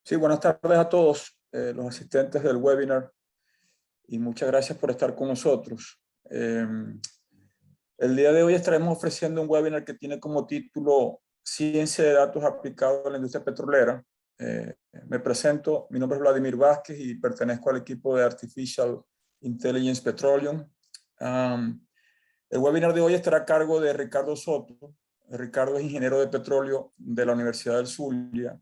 Sí, buenas tardes a todos los asistentes del webinar y muchas gracias por estar con nosotros. El día de hoy estaremos ofreciendo un webinar que tiene como título Ciencia de datos aplicado a la industria petrolera. Me presento, mi nombre es Vladimir Vázquez y pertenezco al equipo de Artificial Intelligence Petroleum. El webinar de hoy estará a cargo de Ricardo Soto. Ricardo es ingeniero de petróleo de la Universidad del Zulia,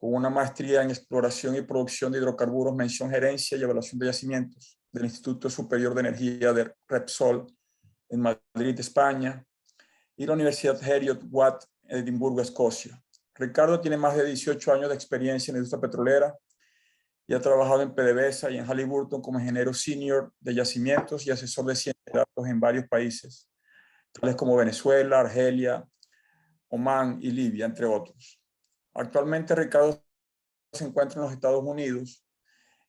con una maestría en exploración y producción de hidrocarburos, mención gerencia y evaluación de yacimientos del Instituto Superior de Energía de Repsol en Madrid, España, y la Universidad Heriot-Watt, Edimburgo, Escocia. Ricardo tiene más de 18 años de experiencia en la industria petrolera y ha trabajado en PDVSA y en Halliburton como ingeniero senior de yacimientos y asesor de ciencia de datos en varios países, tales como Venezuela, Argelia, Omán y Libia, entre otros. Actualmente Ricardo se encuentra en los Estados Unidos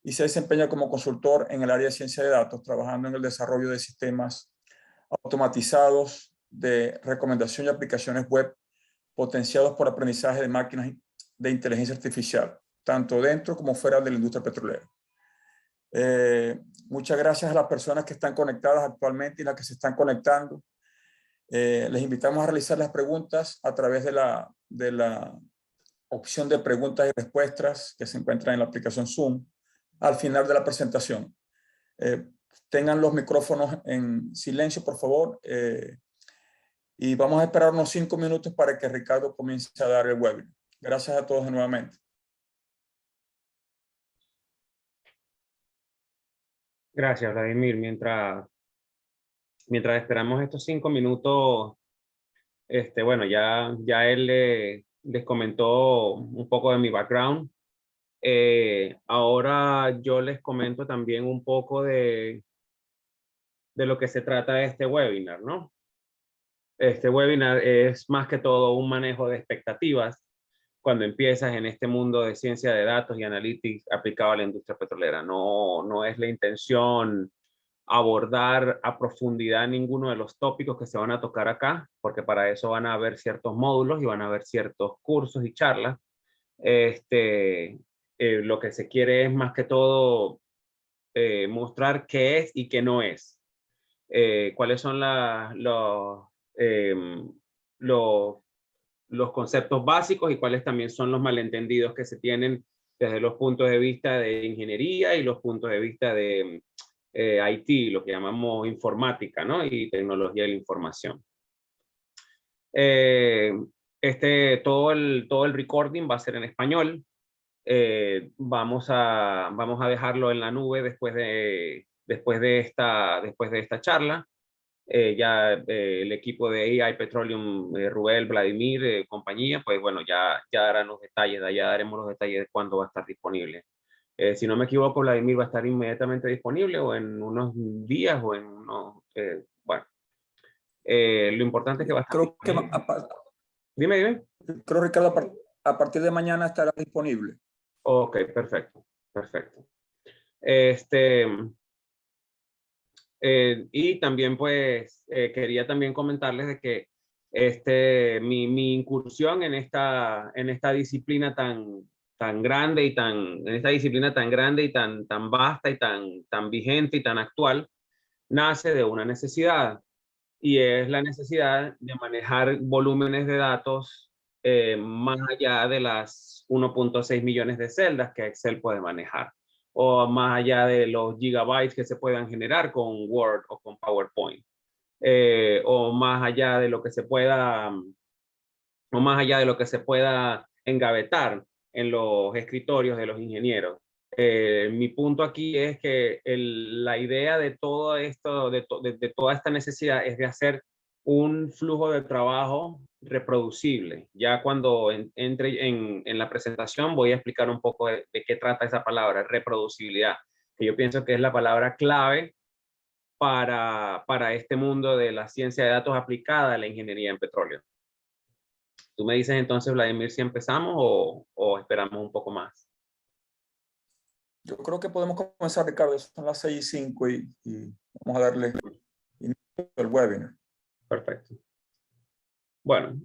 y se desempeña como consultor en el área de ciencia de datos, trabajando en el desarrollo de sistemas automatizados de recomendación y aplicaciones web potenciados por aprendizaje de máquinas de inteligencia artificial, tanto dentro como fuera de la industria petrolera. Muchas gracias a las personas que están conectadas actualmente y las que se están conectando. Les invitamos a realizar las preguntas a través de la opción de preguntas y respuestas que se encuentra en la aplicación Zoom al final de la presentación. Tengan los micrófonos en silencio, por favor, y vamos a esperar unos 5 minutos para que Ricardo comience a dar el webinar. Gracias a todos nuevamente. Gracias, Vladimir. Mientras esperamos estos 5 minutos, bueno, ya él les comentó un poco de mi background. Ahora yo les comento también un poco de lo que se trata de este webinar, ¿no? Este webinar es más que todo un manejo de expectativas cuando empiezas en este mundo de ciencia de datos y analytics aplicado a la industria petrolera. No es la intención abordar a profundidad ninguno de los tópicos que se van a tocar acá, porque para eso van a haber ciertos módulos y van a haber ciertos cursos y charlas. Lo que se quiere es más que todo mostrar qué es y qué no es. Cuáles son los conceptos básicos y cuáles también son los malentendidos que se tienen desde los puntos de vista de ingeniería y los puntos de vista de IT, lo que llamamos informática, ¿no? Y tecnología de la información. Todo el recording va a ser en español. Vamos a dejarlo en la nube después de esta charla. El equipo de AI Petroleum, Rubel, Vladimir, compañía, pues bueno, ya darán los detalles, ya daremos los detalles de cuándo va a estar disponible. Si no me equivoco, Vladimir va a estar inmediatamente disponible o en unos días o en unos, bueno. Lo importante es que va a estar disponible. Dime. Creo, Ricardo, a partir de mañana estará disponible. Ok, perfecto. Y también pues quería también comentarles de que mi incursión en esta disciplina tan grande y tan vasta y tan vigente y tan actual nace de una necesidad, y es la necesidad de manejar volúmenes de datos más allá de las 1.6 millones de celdas que Excel puede manejar, o más allá de los gigabytes que se puedan generar con Word o con PowerPoint, o más allá de lo que se pueda engavetar en los escritorios de los ingenieros. Mi punto aquí es que la idea de todo esto, de toda esta necesidad, es de hacer un flujo de trabajo reproducible. Ya cuando entre en la presentación voy a explicar un poco de qué trata esa palabra, reproducibilidad, que yo pienso que es la palabra clave para este mundo de la ciencia de datos aplicada a la ingeniería en petróleo. Tú me dices entonces, Vladimir, si empezamos o esperamos un poco más. Yo creo que podemos comenzar, Ricardo. Son las 6:05 y vamos a darle inicio al webinar. Perfecto. Bueno,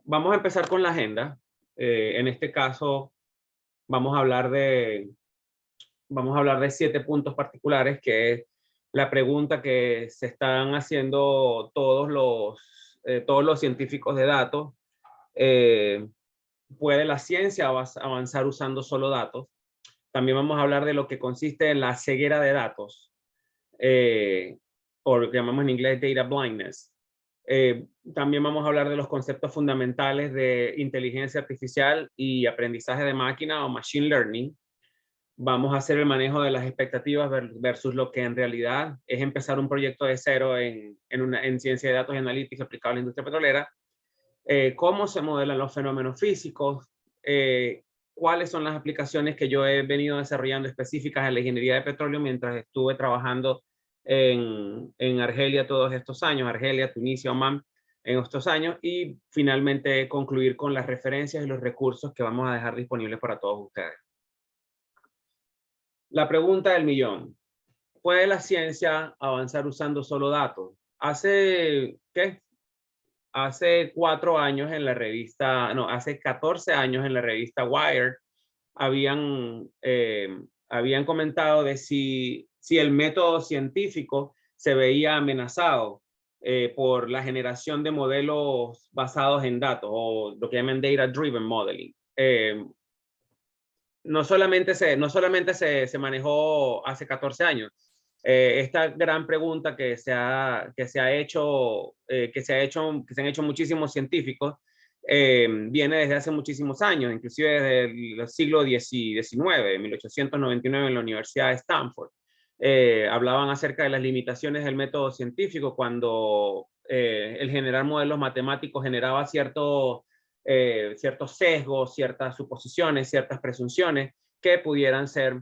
vamos a empezar con la agenda. En este caso, vamos a hablar de 7 puntos particulares, que es la pregunta que se están haciendo todos los científicos de datos. ¿Puede la ciencia avanzar usando solo datos? También vamos a hablar de lo que consiste en la ceguera de datos, o lo que llamamos en inglés data blindness. También vamos a hablar de los conceptos fundamentales de inteligencia artificial y aprendizaje de máquina o machine learning. Vamos a hacer el manejo de las expectativas versus lo que en realidad es empezar un proyecto de cero en ciencia de datos y analítica aplicable a la industria petrolera. Cómo se modelan los fenómenos físicos, cuáles son las aplicaciones que yo he venido desarrollando específicas en la ingeniería de petróleo mientras estuve trabajando en Argelia todos estos años, Argelia, Tunisia, Omán, en estos años, y finalmente concluir con las referencias y los recursos que vamos a dejar disponibles para todos ustedes. La pregunta del millón: ¿puede la ciencia avanzar usando solo datos? Hace 4 años en la revista, no, hace 14 años en la revista Wired, habían comentado de si el método científico se veía amenazado por la generación de modelos basados en datos, o lo que llaman data driven modeling. No solamente se manejó hace 14 años. Esta gran pregunta que se han hecho muchísimos científicos, viene desde hace muchísimos años, inclusive desde el siglo XIX, 1899, en la Universidad de Stanford. Hablaban acerca de las limitaciones del método científico cuando el generar modelos matemáticos generaba ciertos sesgos, ciertas suposiciones, ciertas presunciones que pudieran ser,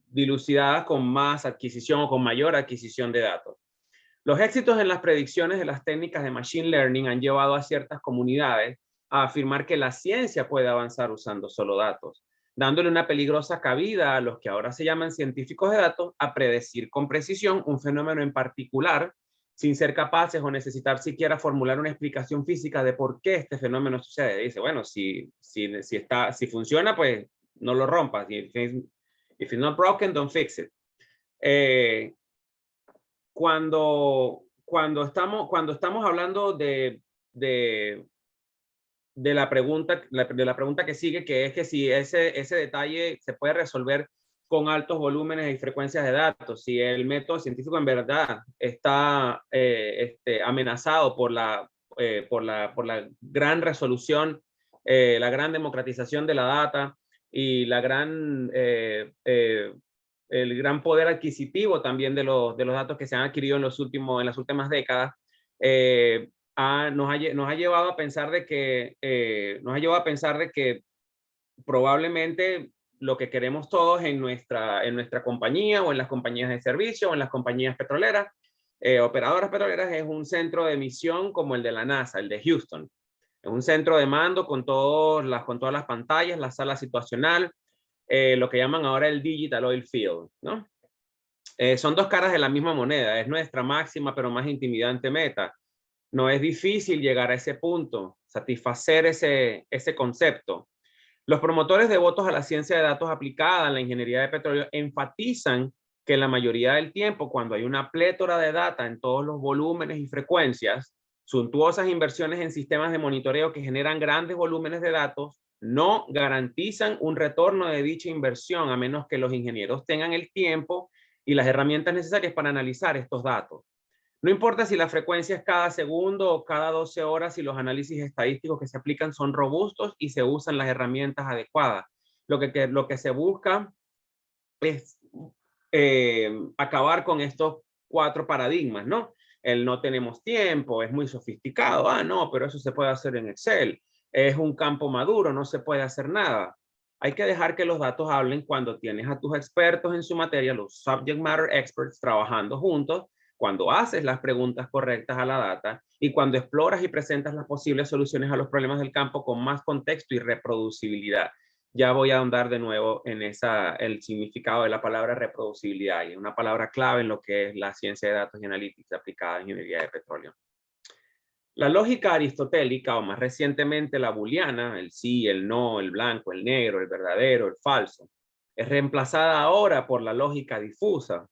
dilucidadas con más adquisición o con mayor adquisición de datos. Los éxitos en las predicciones de las técnicas de Machine Learning han llevado a ciertas comunidades a afirmar que la ciencia puede avanzar usando solo datos, dándole una peligrosa cabida a los que ahora se llaman científicos de datos a predecir con precisión un fenómeno en particular, sin ser capaces o necesitar siquiera formular una explicación física de por qué este fenómeno sucede. Dice, bueno, si funciona, pues no lo rompas. If it's not broken, don't fix it. Cuando estamos hablando de la pregunta que sigue, que es que si ese detalle se puede resolver con altos volúmenes y frecuencias de datos, si el método científico en verdad está amenazado por la gran resolución, la gran democratización de la data y el gran poder adquisitivo también de los datos que se han adquirido en las últimas décadas, nos ha llevado a pensar de que probablemente lo que queremos todos en nuestra compañía o en las compañías de servicio o en las compañías petroleras, operadoras petroleras, es un centro de misión como el de la NASA, el de Houston. Es un centro de mando con todas las pantallas, la sala situacional, lo que llaman ahora el Digital Oil Field, ¿no? Son dos caras de la misma moneda. Es nuestra máxima pero más intimidante meta. No es difícil llegar a ese punto, satisfacer ese concepto. Los promotores devotos a la ciencia de datos aplicada en la ingeniería de petróleo enfatizan que la mayoría del tiempo, cuando hay una plétora de data en todos los volúmenes y frecuencias, suntuosas inversiones en sistemas de monitoreo que generan grandes volúmenes de datos no garantizan un retorno de dicha inversión, a menos que los ingenieros tengan el tiempo y las herramientas necesarias para analizar estos datos. No importa si la frecuencia es cada segundo o cada 12 horas, si los análisis estadísticos que se aplican son robustos y se usan las herramientas adecuadas. Lo que se busca es acabar con estos 4 paradigmas, ¿no? El no tenemos tiempo, es muy sofisticado, no, pero eso se puede hacer en Excel. Es un campo maduro, no se puede hacer nada. Hay que dejar que los datos hablen cuando tienes a tus expertos en su materia, los subject matter experts, trabajando juntos, cuando haces las preguntas correctas a la data y cuando exploras y presentas las posibles soluciones a los problemas del campo con más contexto y reproducibilidad. Ya voy a ahondar de nuevo en el significado de la palabra reproducibilidad, y una palabra clave en lo que es la ciencia de datos y analítica aplicada en ingeniería de petróleo. La lógica aristotélica, o más recientemente la booleana, el sí, el no, el blanco, el negro, el verdadero, el falso, es reemplazada ahora por la lógica difusa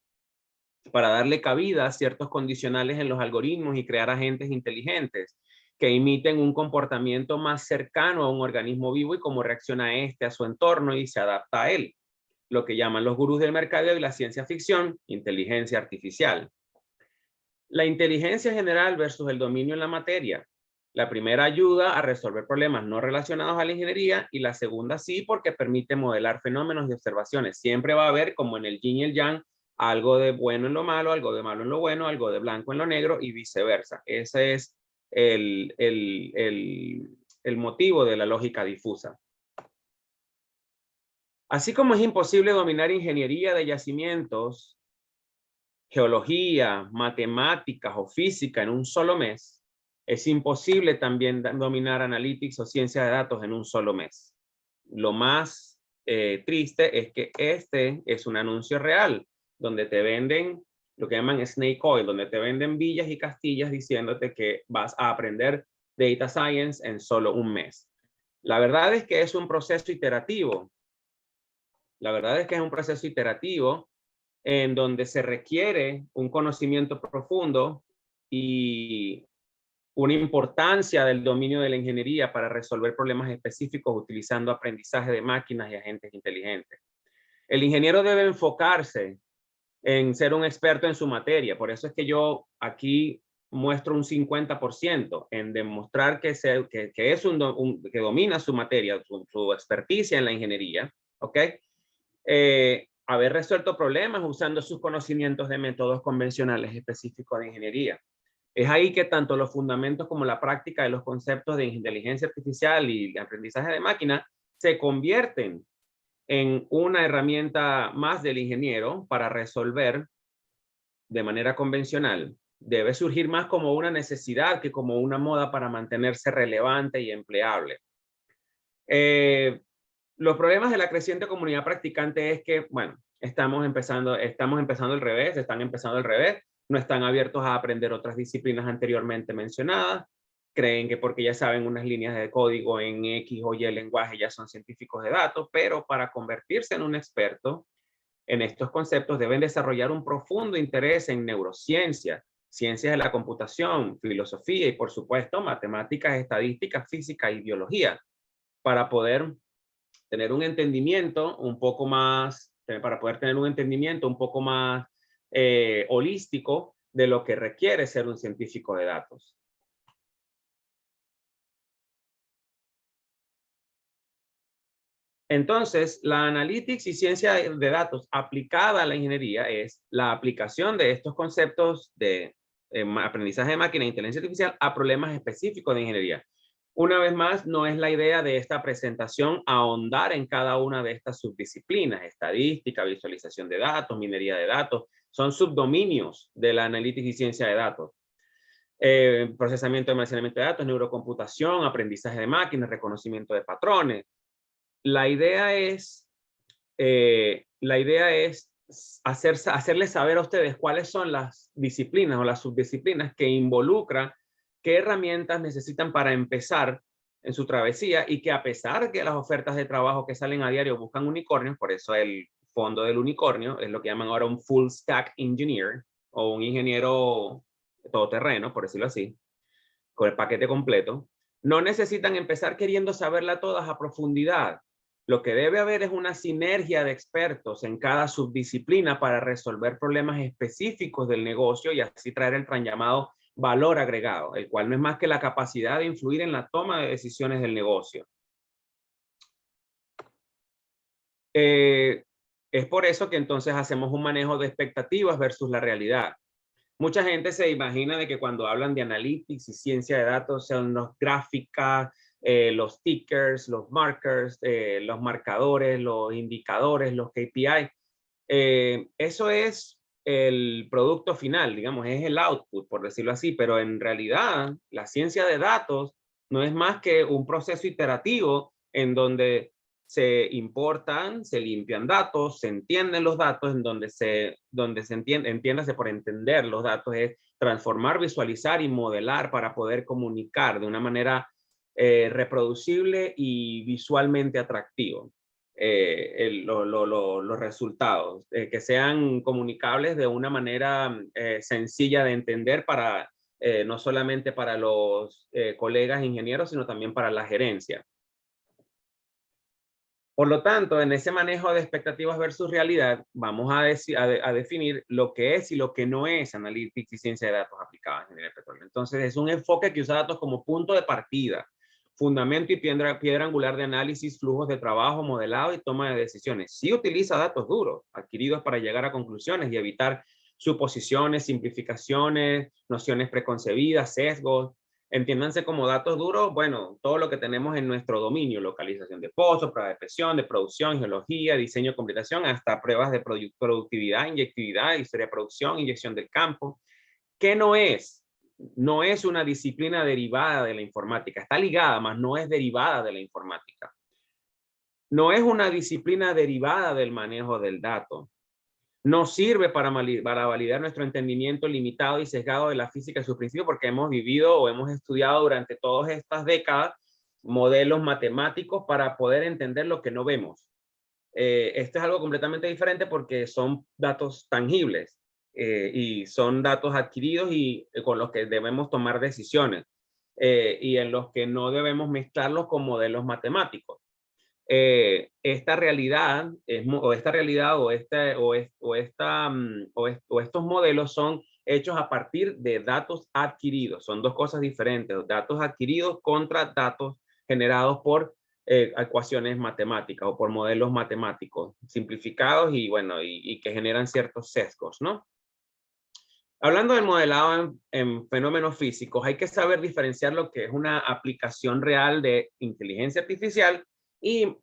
para darle cabida a ciertos condicionales en los algoritmos y crear agentes inteligentes que imiten un comportamiento más cercano a un organismo vivo y cómo reacciona este a su entorno y se adapta a él. Lo que llaman los gurús del mercado y la ciencia ficción, inteligencia artificial. La inteligencia general versus el dominio en la materia. La primera ayuda a resolver problemas no relacionados a la ingeniería y la segunda sí porque permite modelar fenómenos y observaciones. Siempre va a haber, como en el yin y el yang, algo de bueno en lo malo, algo de malo en lo bueno, algo de blanco en lo negro y viceversa. Ese es el motivo de la lógica difusa. Así como es imposible dominar ingeniería de yacimientos, geología, matemáticas o física en un solo mes, es imposible también dominar analytics o ciencia de datos en un solo mes. Lo más triste es que este es un anuncio real, donde te venden lo que llaman snake oil, donde te venden villas y castillas diciéndote que vas a aprender data science en solo un mes. La verdad es que es un proceso iterativo. La verdad es que es un proceso iterativo en donde se requiere un conocimiento profundo y una importancia del dominio de la ingeniería para resolver problemas específicos utilizando aprendizaje de máquinas y agentes inteligentes. El ingeniero debe enfocarse en ser un experto en su materia. Por eso es que yo aquí muestro un 50% en demostrar que es que domina su materia, su experticia en la ingeniería, ¿ok? Haber resuelto problemas usando sus conocimientos de métodos convencionales específicos de ingeniería. Es ahí que tanto los fundamentos como la práctica de los conceptos de inteligencia artificial y aprendizaje de máquina se convierten en una herramienta más del ingeniero para resolver de manera convencional. Debe surgir más como una necesidad que como una moda para mantenerse relevante y empleable. Los problemas de la creciente comunidad practicante es que, bueno, estamos empezando al revés, están empezando al revés, no están abiertos a aprender otras disciplinas anteriormente mencionadas, creen que porque ya saben unas líneas de código en X o Y lenguaje ya son científicos de datos, pero para convertirse en un experto en estos conceptos deben desarrollar un profundo interés en neurociencia, ciencias de la computación, filosofía y, por supuesto, matemáticas, estadísticas, física y biología, para poder tener un entendimiento un poco más, holístico de lo que requiere ser un científico de datos. Entonces, la analytics y ciencia de datos aplicada a la ingeniería es la aplicación de estos conceptos de aprendizaje de máquina e inteligencia artificial a problemas específicos de ingeniería. Una vez más, no es la idea de esta presentación ahondar en cada una de estas subdisciplinas, estadística, visualización de datos, minería de datos, son subdominios de la analítica y ciencia de datos. Procesamiento y almacenamiento de datos, neurocomputación, aprendizaje de máquinas, reconocimiento de patrones. La idea es hacerles saber a ustedes cuáles son las disciplinas o las subdisciplinas que involucran qué herramientas necesitan para empezar en su travesía y que a pesar de que las ofertas de trabajo que salen a diario buscan unicornios, por eso el fondo del unicornio es lo que llaman ahora un full stack engineer o un ingeniero todoterreno, por decirlo así, con el paquete completo, no necesitan empezar queriendo saberla todas a profundidad. Lo que debe haber es una sinergia de expertos en cada subdisciplina para resolver problemas específicos del negocio y así traer el tan llamado valor agregado, el cual no es más que la capacidad de influir en la toma de decisiones del negocio. Es por eso que entonces hacemos un manejo de expectativas versus la realidad. Mucha gente se imagina de que cuando hablan de analytics y ciencia de datos son las gráficas, los tickers, los markers, los marcadores, los indicadores, los KPI. Eso es el producto final, digamos, es el output, por decirlo así, pero en realidad la ciencia de datos no es más que un proceso iterativo en donde se importan, se limpian datos, se entienden los datos, en donde se entiende, entiéndase por entender los datos, es transformar, visualizar y modelar para poder comunicar de una manera reproducible y visualmente atractivo los resultados, que sean comunicables de una manera sencilla de entender para no solamente para los colegas ingenieros, sino también para la gerencia. Por lo tanto, en ese manejo de expectativas versus realidad, vamos a definir lo que es y lo que no es Analytics y ciencia de datos aplicada en ingeniería petrolera. Entonces, es un enfoque que usa datos como punto de partida, fundamento y piedra angular de análisis, flujos de trabajo, modelado y toma de decisiones. Sí utiliza datos duros, adquiridos para llegar a conclusiones y evitar suposiciones, simplificaciones, nociones preconcebidas, sesgos. Entiéndanse como datos duros, bueno, todo lo que tenemos en nuestro dominio, localización de pozos, pruebas de presión, de producción, geología, diseño, completación, hasta pruebas de productividad, inyectividad, historia de producción, inyección del campo. ¿Qué no es? No es una disciplina derivada de la informática, está ligada, mas no es derivada de la informática. No es una disciplina derivada del manejo del dato. No sirve para validar nuestro entendimiento limitado y sesgado de la física y sus principios, porque hemos vivido o hemos estudiado durante todas estas décadas modelos matemáticos para poder entender lo que no vemos. Esto es algo completamente diferente porque son datos tangibles y son datos adquiridos y con los que debemos tomar decisiones y en los que no debemos mezclarlos con modelos matemáticos. Esta realidad o estos modelos son hechos a partir de datos adquiridos. Son dos cosas diferentes, datos adquiridos contra datos generados por ecuaciones matemáticas o por modelos matemáticos simplificados y bueno, y que generan ciertos sesgos, ¿no? Hablando del modelado en fenómenos físicos, hay que saber diferenciar lo que es una aplicación real de inteligencia artificial y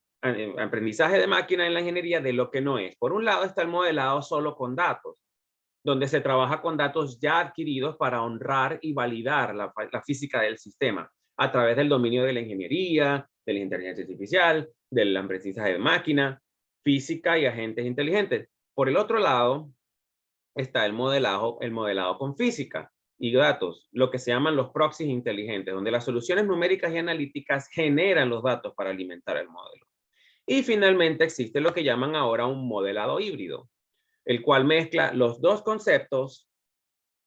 aprendizaje de máquina en la ingeniería de lo que no es. Por un lado está el modelado solo con datos, donde se trabaja con datos ya adquiridos para honrar y validar la física del sistema a través del dominio de la ingeniería, de la inteligencia artificial, del aprendizaje de máquina, física y agentes inteligentes. Por el otro lado está el modelado con física y datos, lo que se llaman los proxies inteligentes, donde las soluciones numéricas y analíticas generan los datos para alimentar el modelo. Y finalmente existe lo que llaman ahora un modelado híbrido, el cual mezcla los dos conceptos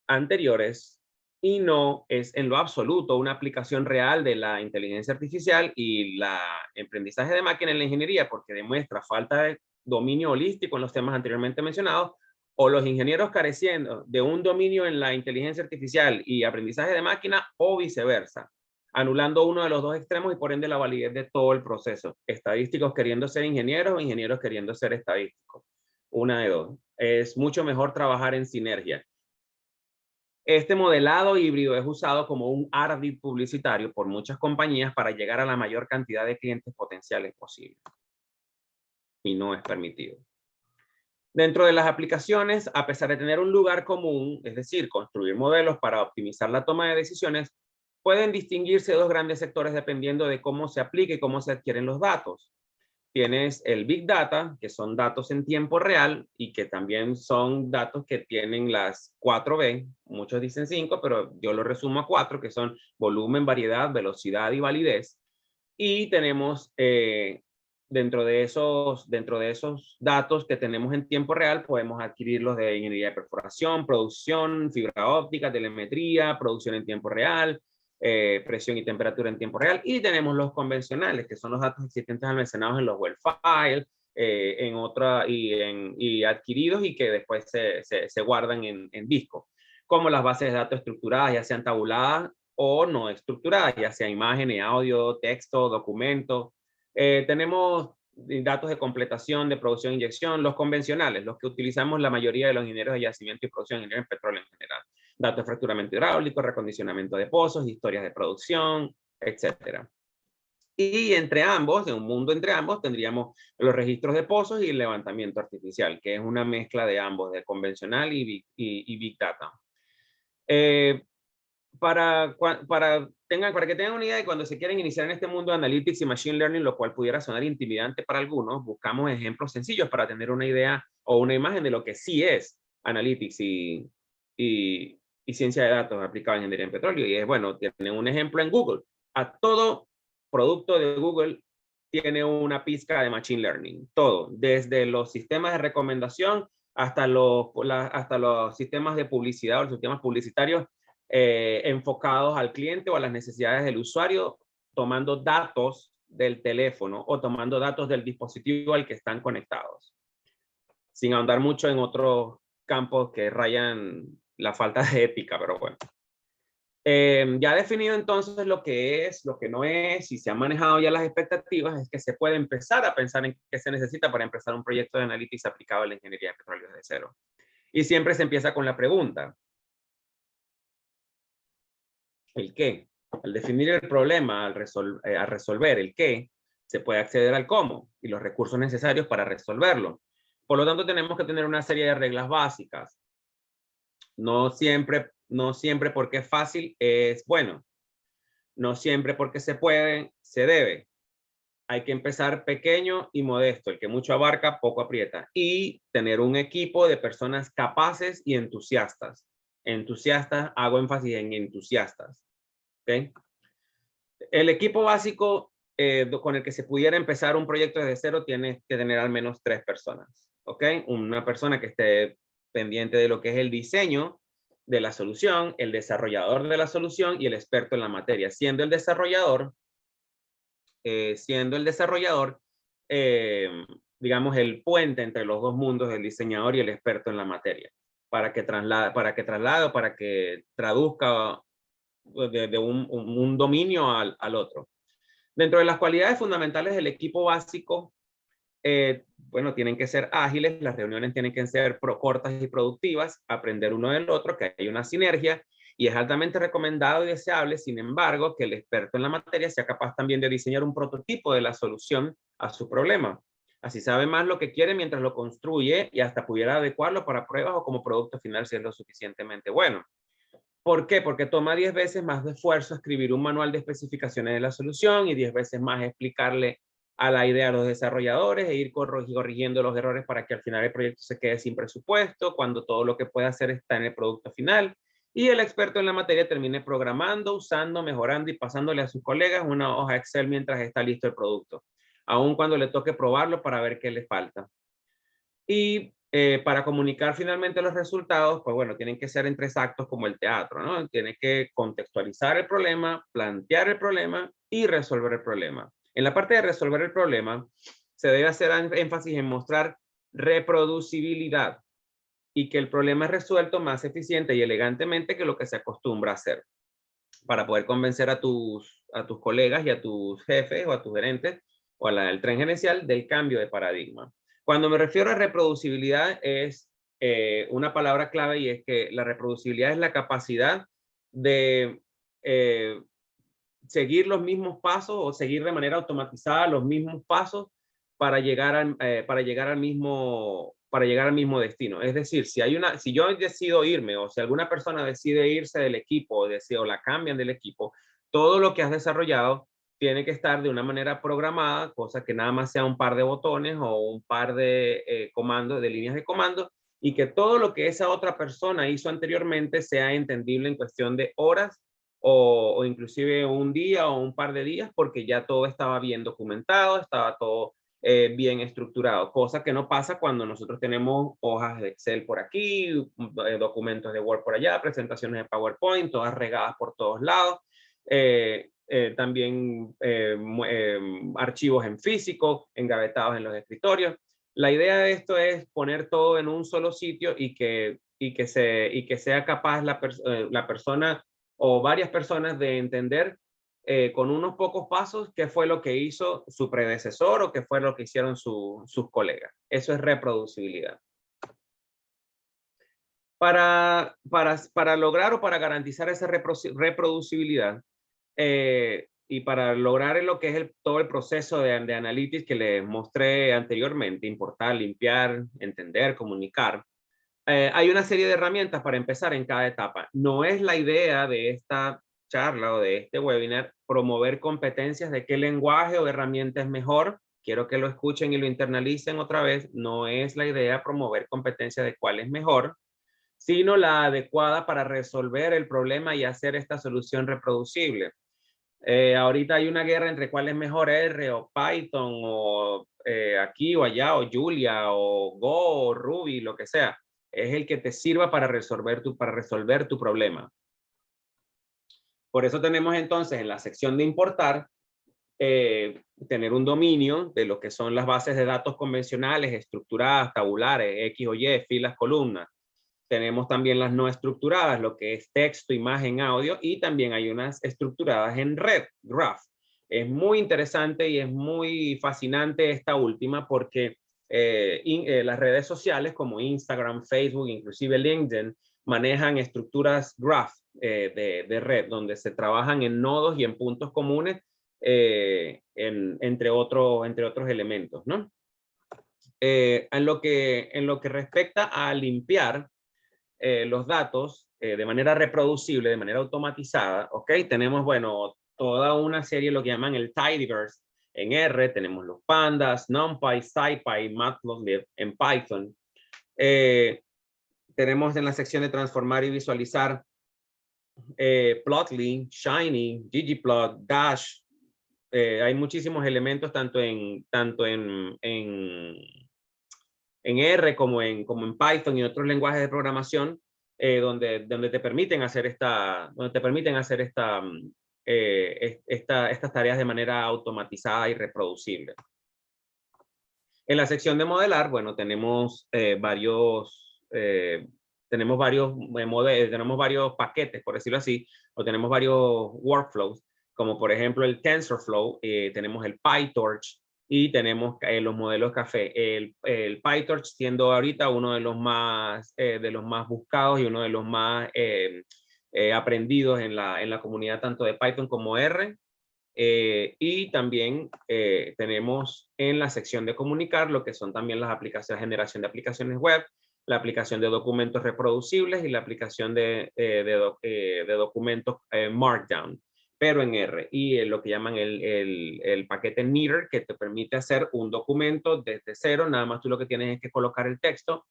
anteriores y no es en lo absoluto una aplicación real de la inteligencia artificial y la aprendizaje de máquina en la ingeniería, porque demuestra falta de dominio holístico en los temas anteriormente mencionados, o los ingenieros careciendo de un dominio en la inteligencia artificial y aprendizaje de máquina, o viceversa, anulando uno de los dos extremos y por ende la validez de todo el proceso. Estadísticos queriendo ser ingenieros o ingenieros queriendo ser estadísticos. Una de dos. Es mucho mejor trabajar en sinergia. Este modelado híbrido es usado como un ardid publicitario por muchas compañías para llegar a la mayor cantidad de clientes potenciales posible. Y no es permitido. Dentro de las aplicaciones, a pesar de tener un lugar común, es decir, construir modelos para optimizar la toma de decisiones, pueden distinguirse dos grandes sectores dependiendo de cómo se aplica y cómo se adquieren los datos. Tienes el Big Data, que son datos en tiempo real y que también son datos que tienen las 4B, muchos dicen 5, pero yo lo resumo a 4, que son volumen, variedad, velocidad y validez. Y tenemos dentro de esos datos que tenemos en tiempo real, podemos adquirirlos de ingeniería de perforación, producción, fibra óptica, telemetría, producción en tiempo real, presión y temperatura en tiempo real, y tenemos los convencionales, que son los datos existentes almacenados en los web files, y adquiridos y que después se guardan en disco, como las bases de datos estructuradas, ya sean tabuladas o no estructuradas, ya sea imágenes, audio, texto, documentos. Tenemos datos de completación, de producción e inyección, los convencionales, los que utilizamos la mayoría de los ingenieros de yacimiento y producción, ingenieros en petróleo en general. Datos de fracturamiento hidráulico, recondicionamiento de pozos, historias de producción, etc. Y entre ambos, en un mundo entre ambos, tendríamos los registros de pozos y el levantamiento artificial, que es una mezcla de ambos, de convencional y Big Data. Para que tengan una idea de cuando se quieren iniciar en este mundo de Analytics y Machine Learning, lo cual pudiera sonar intimidante para algunos, buscamos ejemplos sencillos para tener una idea o una imagen de lo que sí es Analytics y y ciencia de datos aplicada en ingeniería en petróleo. Y es, bueno, tienen un ejemplo en Google. A todo producto de Google tiene una pizca de Machine Learning. Todo, desde los sistemas de recomendación hasta los sistemas de publicidad o los sistemas publicitarios enfocados al cliente o a las necesidades del usuario, tomando datos del teléfono o tomando datos del dispositivo al que están conectados. Sin ahondar mucho en otros campos que rayan la falta de ética, pero bueno. Ya definido entonces lo que es, lo que no es, y se han manejado ya las expectativas, es que se puede empezar a pensar en qué se necesita para empezar un proyecto de análisis aplicado a la ingeniería de petróleo desde cero. Y siempre se empieza con la pregunta: ¿el qué? Al definir el problema, al resolver el qué, se puede acceder al cómo y los recursos necesarios para resolverlo. Por lo tanto, tenemos que tener una serie de reglas básicas. No siempre porque es fácil es bueno. No siempre porque se puede, se debe. Hay que empezar pequeño y modesto. El que mucho abarca, poco aprieta. Y tener un equipo de personas capaces y entusiastas. Entusiastas, hago énfasis en entusiastas. ¿Okay? El equipo básico con el que se pudiera empezar un proyecto desde cero tiene que tener al menos 3 personas. ¿Okay? Una persona que esté pendiente de lo que es el diseño de la solución, el desarrollador de la solución y el experto en la materia. Siendo el desarrollador, digamos, el puente entre los dos mundos, el diseñador y el experto en la materia, para que traduzca de un dominio al otro. Dentro de las cualidades fundamentales del equipo básico, bueno, tienen que ser ágiles, las reuniones tienen que ser cortas y productivas, aprender uno del otro, que hay una sinergia, y es altamente recomendado y deseable, sin embargo, que el experto en la materia sea capaz también de diseñar un prototipo de la solución a su problema. Así sabe más lo que quiere mientras lo construye y hasta pudiera adecuarlo para pruebas o como producto final si es lo suficientemente bueno. ¿Por qué? Porque toma 10 veces más de esfuerzo escribir un manual de especificaciones de la solución y 10 veces más explicarle a la idea a los desarrolladores e ir corrigiendo los errores para que al final el proyecto se quede sin presupuesto, cuando todo lo que puede hacer está en el producto final. Y el experto en la materia termine programando, usando, mejorando y pasándole a sus colegas una hoja Excel mientras está listo el producto, aun cuando le toque probarlo para ver qué le falta. Y para comunicar finalmente los resultados, pues bueno, tienen que ser en 3 actos como el teatro, ¿no? Tiene que contextualizar el problema, plantear el problema y resolver el problema. En la parte de resolver el problema, se debe hacer énfasis en mostrar reproducibilidad y que el problema es resuelto más eficiente y elegantemente que lo que se acostumbra a hacer, para poder convencer a tus colegas y a tus jefes o a tus gerentes o al tren gerencial del cambio de paradigma. Cuando me refiero a reproducibilidad es una palabra clave, y es que la reproducibilidad es la capacidad de seguir los mismos pasos o seguir de manera automatizada los mismos pasos para llegar al mismo destino. Es decir, si yo decido irme o si alguna persona decide irse del equipo o la cambian del equipo, todo lo que has desarrollado tiene que estar de una manera programada, cosa que nada más sea un par de botones o un par de comandos, de líneas de comando, y que todo lo que esa otra persona hizo anteriormente sea entendible en cuestión de horas o inclusive un día o un par de días, porque ya todo estaba bien documentado, estaba todo bien estructurado, cosa que no pasa cuando nosotros tenemos hojas de Excel por aquí, documentos de Word por allá, presentaciones de PowerPoint, todas regadas por todos lados. También archivos en físico, engavetados en los escritorios. La idea de esto es poner todo en un solo sitio y que sea capaz la persona o varias personas de entender con unos pocos pasos qué fue lo que hizo su predecesor o qué fue lo que hicieron sus colegas. Eso es reproducibilidad. Para lograr o para garantizar esa reproducibilidad y para lograr lo que es todo el proceso de analytics que les mostré anteriormente, importar, limpiar, entender, comunicar, hay una serie de herramientas para empezar en cada etapa. No es la idea de esta charla o de este webinar promover competencias de qué lenguaje o herramienta es mejor. Quiero que lo escuchen y lo internalicen otra vez. No es la idea promover competencias de cuál es mejor, sino la adecuada para resolver el problema y hacer esta solución reproducible. Ahorita hay una guerra entre cuál es mejor, R o Python, o aquí o allá, o Julia, o Go, o Ruby, lo que sea. Es el que te sirva para resolver tu problema. Por eso tenemos entonces en la sección de importar, tener un dominio de lo que son las bases de datos convencionales, estructuradas, tabulares, X o Y, filas, columnas. Tenemos también las no estructuradas, lo que es texto, imagen, audio, y también hay unas estructuradas en red, graph. Es muy interesante y es muy fascinante esta última porque las redes sociales como Instagram, Facebook, inclusive LinkedIn, manejan estructuras graph de red, donde se trabajan en nodos y en puntos comunes entre otros elementos, ¿no? En lo que respecta a limpiar los datos de manera reproducible, de manera automatizada, ¿ok? Tenemos, bueno, toda una serie, lo que llaman el tidyverse en R, tenemos los pandas, NumPy, SciPy, Matplotlib en Python. Tenemos en la sección de transformar y visualizar Plotly, Shiny, ggplot, Dash. Hay muchísimos elementos tanto en R como en Python y otros lenguajes de programación donde te permiten hacer estas tareas de manera automatizada y reproducible. En la sección de modelar, bueno, tenemos varios paquetes, por decirlo así, o tenemos varios workflows, como por ejemplo el TensorFlow, tenemos el PyTorch, y tenemos los modelos café. El PyTorch siendo ahorita uno de los más buscados y uno de los más aprendidos en la comunidad tanto de Python como R. Y también tenemos en la sección de comunicar lo que son también las aplicaciones, generación de aplicaciones web, la aplicación de documentos reproducibles y la aplicación de documentos Markdown, pero en R, y lo que llaman el paquete Knitr, que te permite hacer un documento desde cero. Nada más tú lo que tienes es que colocar el texto,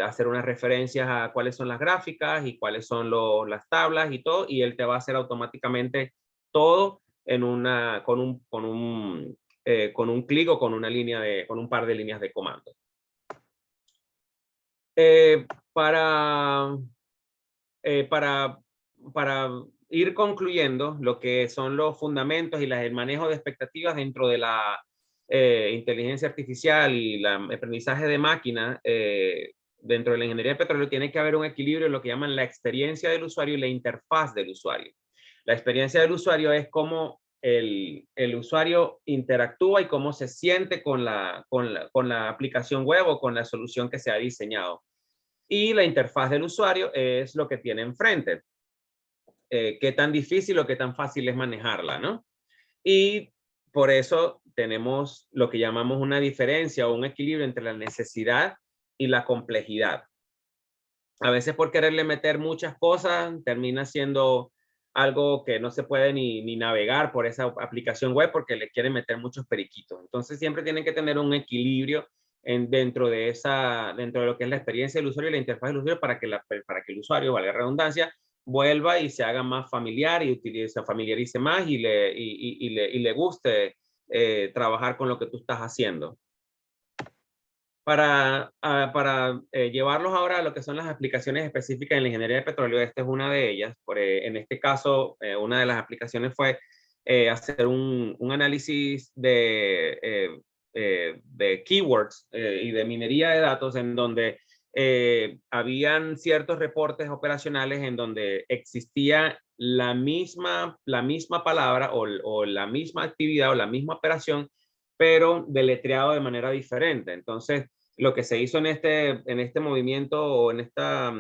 hacer unas referencias a cuáles son las gráficas y cuáles son las tablas y todo, y él te va a hacer automáticamente todo con un clic o con un par de líneas de comando. Para ir concluyendo lo que son los fundamentos y el manejo de expectativas dentro de la inteligencia artificial y el aprendizaje de máquina, dentro de la ingeniería de petróleo tiene que haber un equilibrio en lo que llaman la experiencia del usuario y la interfaz del usuario. La experiencia del usuario es cómo el usuario interactúa y cómo se siente con la aplicación web o con la solución que se ha diseñado. Y la interfaz del usuario es lo que tiene enfrente. Qué tan difícil o qué tan fácil es manejarla, ¿no? Y por eso tenemos lo que llamamos una diferencia o un equilibrio entre la necesidad y la complejidad. A veces por quererle meter muchas cosas termina siendo algo que no se puede ni navegar por esa aplicación web porque le quieren meter muchos periquitos. Entonces siempre tienen que tener un equilibrio dentro de lo que es la experiencia del usuario y la interfaz del usuario para que el usuario, valga la redundancia, vuelva y se haga más familiar y se familiarice más y le guste trabajar con lo que tú estás haciendo. Para llevarlos ahora a lo que son las aplicaciones específicas en la ingeniería de petróleo, esta es una de ellas. En este caso, una de las aplicaciones fue hacer un análisis de keywords y de minería de datos en donde habían ciertos reportes operacionales en donde existía la misma palabra o la misma actividad o la misma operación, pero deletreado de manera diferente. Entonces, lo que se hizo en este movimiento o en esta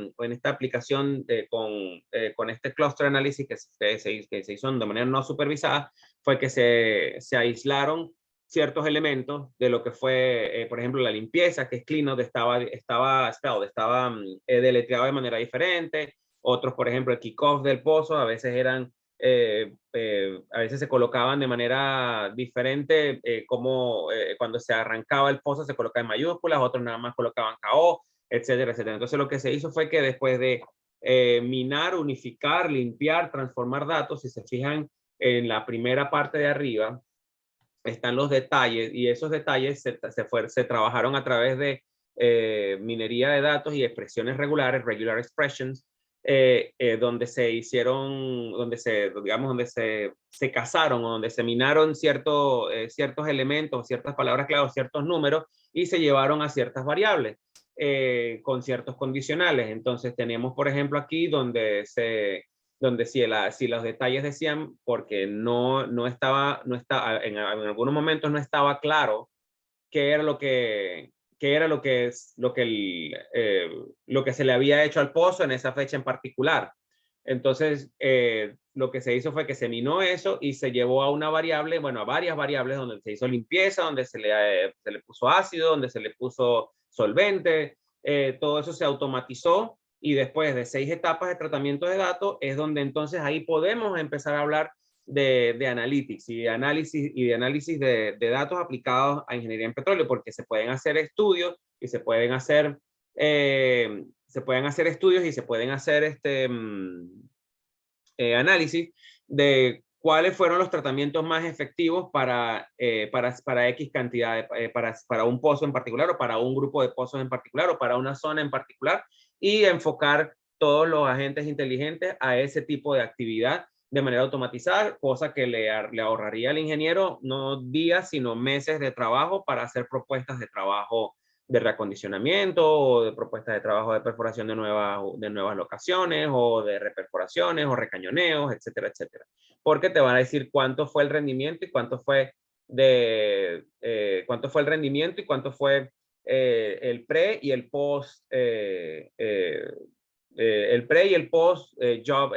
aplicación con este cluster análisis que se hizo de manera no supervisada fue que se aislaron ciertos elementos de lo que fue, por ejemplo, la limpieza, que es clean, estaba deletreado de manera diferente. Otros, por ejemplo, el kickoff del pozo, a veces se colocaban de manera diferente, como cuando se arrancaba el pozo se colocaba en mayúsculas, otros nada más colocaban KO. etcétera, etcétera. Entonces lo que se hizo fue que después de minar, unificar, limpiar, transformar datos, si se fijan en la primera parte de arriba, están los detalles, y esos detalles se trabajaron a través de minería de datos y expresiones regulares, regular expressions, donde se hicieron, donde se casaron, o donde se minaron ciertos elementos, ciertas palabras clave, ciertos números, y se llevaron a ciertas variables con ciertos condicionales. Entonces tenemos, por ejemplo, aquí donde si los detalles decían, porque no estaba, en algunos momentos no estaba claro qué era lo que lo que se le había hecho al pozo en esa fecha en particular. Entonces, lo que se hizo fue que se minó eso y se llevó a una variable, bueno, a varias variables, donde se hizo limpieza, donde se le puso ácido, donde se le puso solvente, todo eso se automatizó, y después de 6 etapas de tratamiento de datos es donde entonces ahí podemos empezar a hablar de analytics y de análisis de datos aplicados a ingeniería en petróleo, porque se pueden hacer estudios y se pueden hacer estudios y se pueden hacer análisis de cuáles fueron los tratamientos más efectivos para X cantidad, para un pozo en particular, o para un grupo de pozos en particular, o para una zona en particular, y enfocar todos los agentes inteligentes a ese tipo de actividad de manera automatizada, cosa que le ahorraría al ingeniero no días, sino meses de trabajo para hacer propuestas de trabajo de reacondicionamiento, o de propuestas de trabajo de perforación de nuevas locaciones, o de reperforaciones o recañoneos, etcétera, etcétera. Porque te van a decir cuánto fue el rendimiento y cuánto fue el rendimiento y cuánto fue el pre y el post job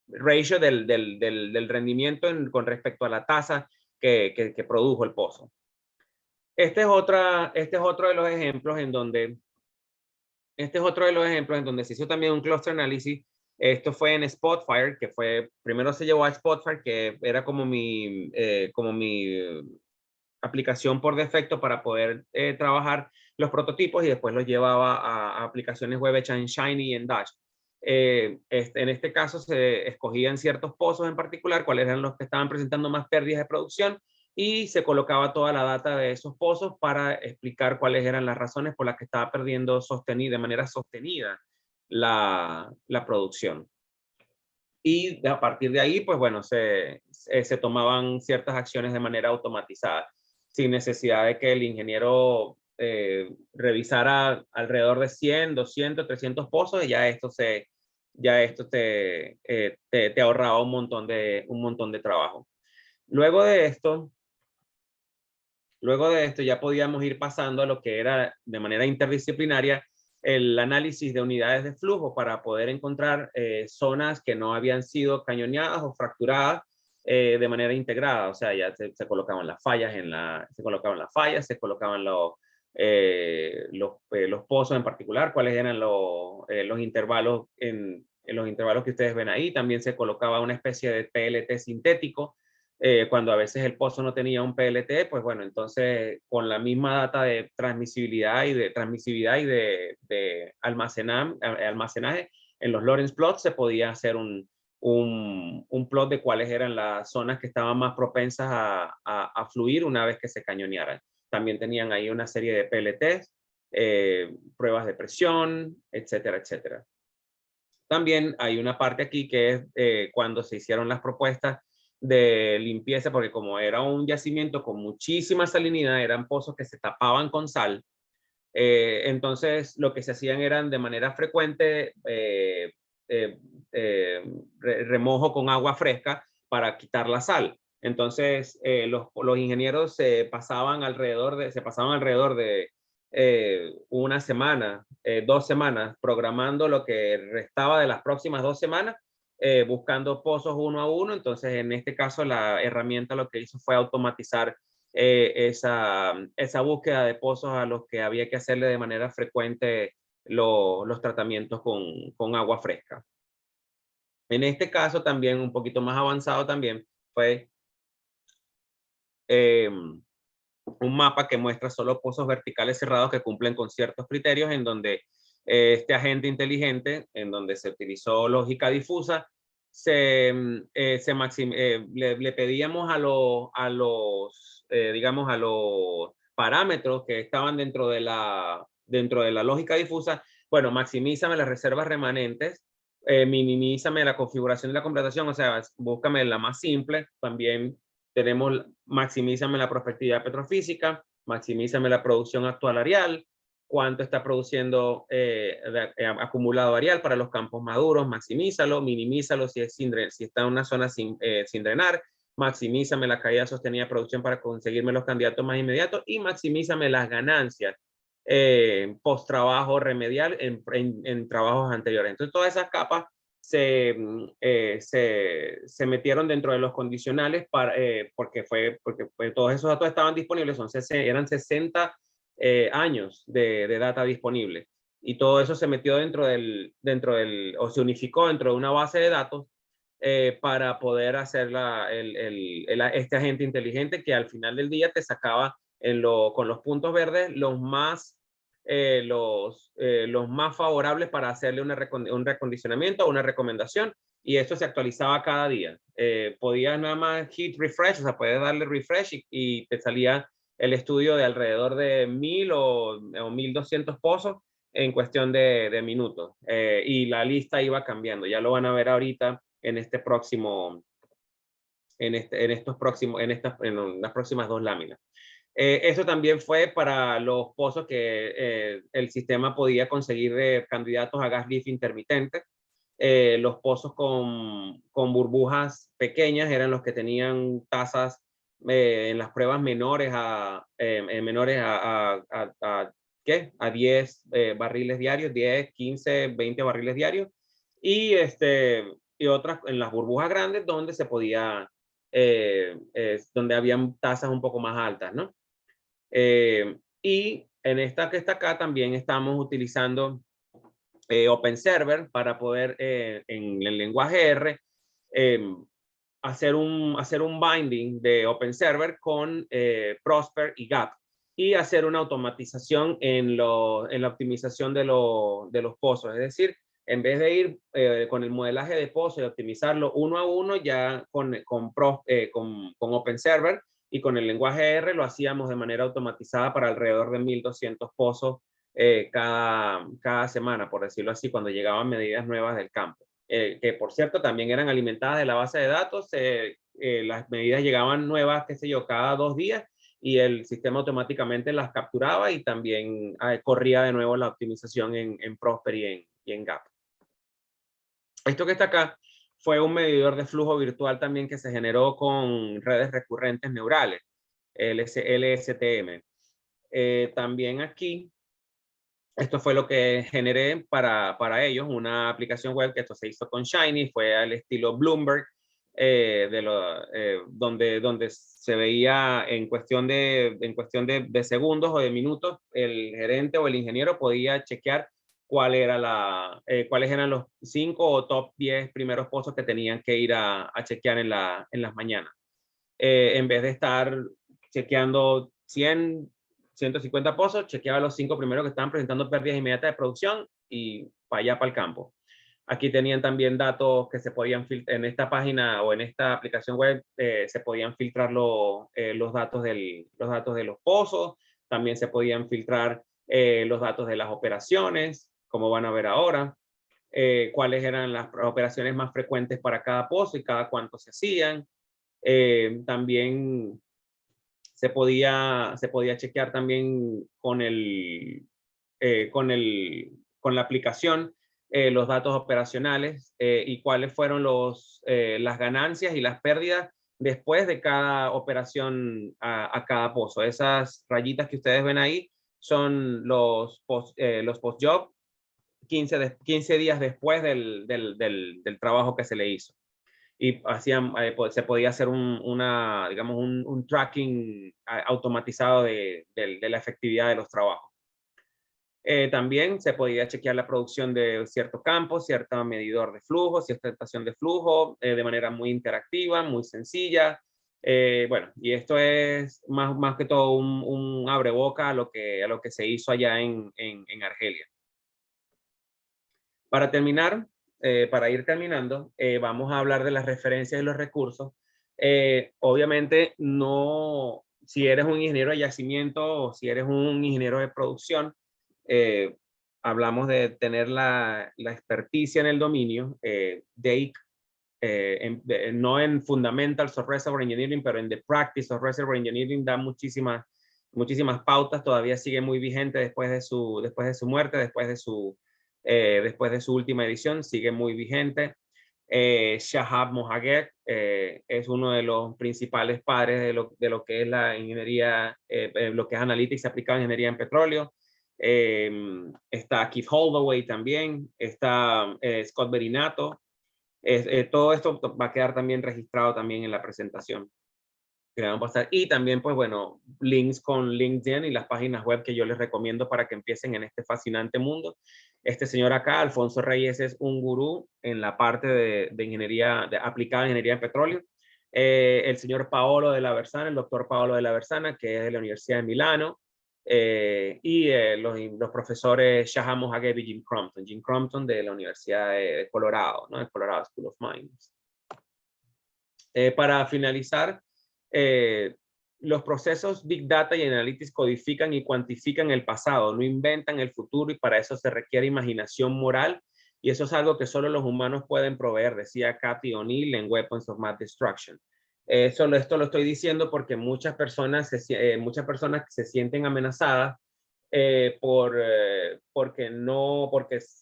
ratio del rendimiento con respecto a la tasa que produjo el pozo. Este es otro de los ejemplos en donde se hizo también un cluster análisis. Esto fue en Spotfire, que primero se llevó a Spotfire, que era como mi aplicación por defecto para poder trabajar los prototipos, y después los llevaba a aplicaciones web hechas en Shiny y en Dash. En este caso se escogían ciertos pozos en particular, cuáles eran los que estaban presentando más pérdidas de producción, y se colocaba toda la data de esos pozos para explicar cuáles eran las razones por las que estaba perdiendo de manera sostenida la producción. Y a partir de ahí, pues bueno, se tomaban ciertas acciones de manera automatizada, sin necesidad de que el ingeniero revisara alrededor de 100, 200, 300 pozos, y ya esto te ahorraba un montón de trabajo. Luego de esto ya podíamos ir pasando a lo que era de manera interdisciplinaria el análisis de unidades de flujo, para poder encontrar zonas que no habían sido cañoneadas o fracturadas de manera integrada. O sea, ya se colocaban las fallas, se colocaban los pozos en particular, cuáles eran los intervalos en los intervalos que ustedes ven ahí. También se colocaba una especie de PLT sintético. Cuando a veces el pozo no tenía un PLT, pues bueno, entonces con la misma data de transmisibilidad y de almacenaje en los Lorentz plots, se podía hacer un plot de cuáles eran las zonas que estaban más propensas a fluir una vez que se cañonearan. También tenían ahí una serie de PLTs, pruebas de presión, etcétera, etcétera. También hay una parte aquí que es cuando se hicieron las propuestas de limpieza, porque como era un yacimiento con muchísima salinidad, eran pozos que se tapaban con sal. Entonces lo que se hacían eran de manera frecuente remojo con agua fresca para quitar la sal. Entonces los ingenieros se pasaban alrededor de una semana, 2 semanas, programando lo que restaba de las próximas 2 semanas, buscando pozos uno a uno. Entonces, en este caso, la herramienta lo que hizo fue automatizar esa búsqueda de pozos a los que había que hacerle de manera frecuente los tratamientos con agua fresca. En este caso también, un poquito más avanzado también, fue un mapa que muestra solo pozos verticales cerrados que cumplen con ciertos criterios, en donde este agente inteligente, en donde se utilizó lógica difusa, le pedíamos digamos, a los parámetros que estaban dentro de la lógica difusa. Bueno, maximízame las reservas remanentes, minimízame la configuración de la completación, o sea, búscame la más simple. También tenemos maximízame la prospectividad petrofísica, maximízame la producción actual areal, cuánto está produciendo acumulado areal para los campos maduros, maximízalo, minimízalo si está en una zona sin drenar, maximízame la caída sostenida de producción para conseguirme los candidatos más inmediatos y maximízame las ganancias post trabajo remedial en trabajos anteriores. Entonces todas esas capas se metieron dentro de los condicionales porque todos esos datos estaban disponibles, eran 60 años de data disponible, y todo eso se metió o se unificó dentro de una base de datos para poder hacer este agente inteligente que al final del día te sacaba con los puntos verdes los más favorables para hacerle un recondicionamiento o una recomendación, y esto se actualizaba cada día. Podías nada más hit refresh, o sea, puedes darle refresh y te salía el estudio de alrededor de 1000 o 1200 pozos en cuestión de minutos, y la lista iba cambiando. Ya lo van a ver ahorita en las próximas dos láminas. Eso también fue para los pozos que el sistema podía conseguir candidatos a gas lift intermitente. Los pozos con burbujas pequeñas eran los que tenían tasas en las pruebas menores a 10 barriles diarios, 10, 15, 20 barriles diarios, y otras en las burbujas grandes donde se podía, donde habían tasas un poco más altas, ¿no? Y en esta que está acá también estamos utilizando OpenServer para poder en el lenguaje R hacer un binding de OpenServer con Prosper y Gap, y hacer una automatización en la optimización de los pozos. Es decir, en vez de ir con el modelaje de pozo y optimizarlo uno a uno, ya con OpenServer y con el lenguaje R lo hacíamos de manera automatizada para alrededor de 1200 pozos cada semana, por decirlo así, cuando llegaban medidas nuevas del campo. Que por cierto también eran alimentadas de la base de datos. Las medidas llegaban nuevas, qué sé yo, cada 2 días, y el sistema automáticamente las capturaba y también corría de nuevo la optimización en Prosper y en Gap. Esto que está acá fue un medidor de flujo virtual también que se generó con redes recurrentes neurales, LSTM. También aquí, esto fue lo que generé para ellos, una aplicación web que esto se hizo con Shiny, fue al estilo Bloomberg, donde se veía en cuestión de segundos o de minutos, el gerente o el ingeniero podía chequear cuáles eran los 5 o top 10 primeros pozos que tenían que ir a chequear en las mañanas. En vez de estar chequeando 100, 150 pozos, chequeaba los 5 primeros que estaban presentando pérdidas inmediatas de producción y para allá, para el campo. Aquí tenían también datos que se podían filtrar en esta página o en esta aplicación web, se podían filtrar los datos de los pozos, también se podían filtrar los datos de las operaciones, como van a ver ahora, cuáles eran las operaciones más frecuentes para cada pozo y cada cuánto se hacían. También se podía chequear también con la aplicación los datos operacionales y cuáles fueron las ganancias y las pérdidas después de cada operación a cada pozo. Esas rayitas que ustedes ven ahí son los post-job 15 días después del trabajo que se le hizo. Y se podía hacer un tracking automatizado de la efectividad de los trabajos. También se podía chequear la producción de cierto campo, cierto medidor de flujo, cierta estación de flujo, de manera muy interactiva, muy sencilla. Bueno, y esto es más que todo un abreboca a lo que se hizo allá en Argelia. Para terminar, para ir terminando, vamos a hablar de las referencias y los recursos. Obviamente, no, si eres un ingeniero de yacimiento o si eres un ingeniero de producción, hablamos de tener la experticia en el dominio, DEIC, no en Fundamentals of Reservoir Engineering, pero en The Practice of Reservoir Engineering da muchísimas pautas, todavía sigue muy vigente después de su muerte, después de su última edición, sigue muy vigente. Shahab Mohagged es uno de los principales padres de lo que es la ingeniería, lo que es analytics aplicada en ingeniería en petróleo. Está Keith Holdaway también, está Scott Berinato. Todo esto va a quedar también registrado también en la presentación que le vamos a pasar. Y también, pues bueno, links con LinkedIn y las páginas web que yo les recomiendo para que empiecen en este fascinante mundo. Este señor acá, Alfonso Reyes, es un gurú en la parte de ingeniería, aplicada en ingeniería en petróleo. El señor Paolo de la Versana, el doctor Paolo de la Versana, que es de la Universidad de Milano. Y los profesores Shahab Mohagged y Jim Crompton de la Universidad de Colorado, ¿no? El Colorado School of Mines. Para finalizar, los procesos Big Data y Analytics codifican y cuantifican el pasado, no inventan el futuro, y para eso se requiere imaginación moral, y eso es algo que solo los humanos pueden proveer, decía Cathy O'Neill en Weapons of Mass Destruction. Esto lo estoy diciendo porque muchas personas se sienten amenazadas porque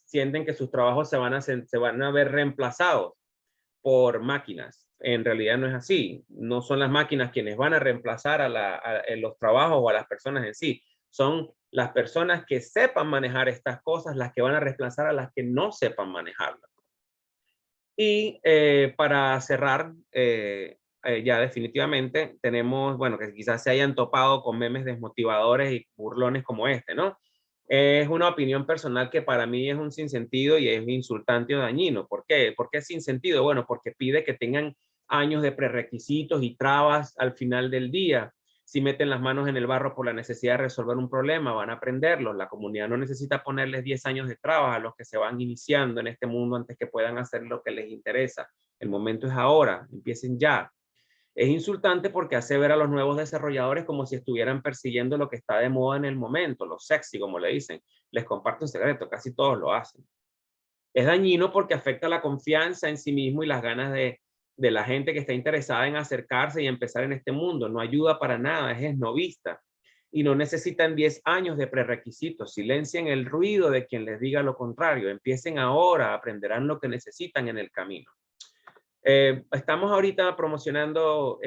sienten que sus trabajos se van a ver reemplazados por máquinas. En realidad no es así. No son las máquinas quienes van a reemplazar en los trabajos o a las personas en sí. Son las personas que sepan manejar estas cosas las que van a reemplazar a las que no sepan manejarlas. Y para cerrar, ya definitivamente tenemos, bueno, que quizás se hayan topado con memes desmotivadores y burlones como este, ¿no? Es una opinión personal que para mí es un sinsentido y es insultante o dañino. ¿Por qué? ¿Por qué es sinsentido? Bueno, porque pide que tengan años de prerequisitos y trabas al final del día. Si meten las manos en el barro por la necesidad de resolver un problema, van a aprenderlo. La comunidad no necesita ponerles 10 años de trabas a los que se van iniciando en este mundo antes que puedan hacer lo que les interesa. El momento es ahora, empiecen ya. Es insultante porque hace ver a los nuevos desarrolladores como si estuvieran persiguiendo lo que está de moda en el momento, lo sexy, como le dicen. Les comparto un secreto, casi todos lo hacen. Es dañino porque afecta la confianza en sí mismo y las ganas de la gente que está interesada en acercarse y empezar en este mundo. No ayuda para nada, es esnovista. Y no necesitan 10 años de prerequisitos. Silencien el ruido de quien les diga lo contrario. Empiecen ahora, aprenderán lo que necesitan en el camino. Estamos ahorita promocionando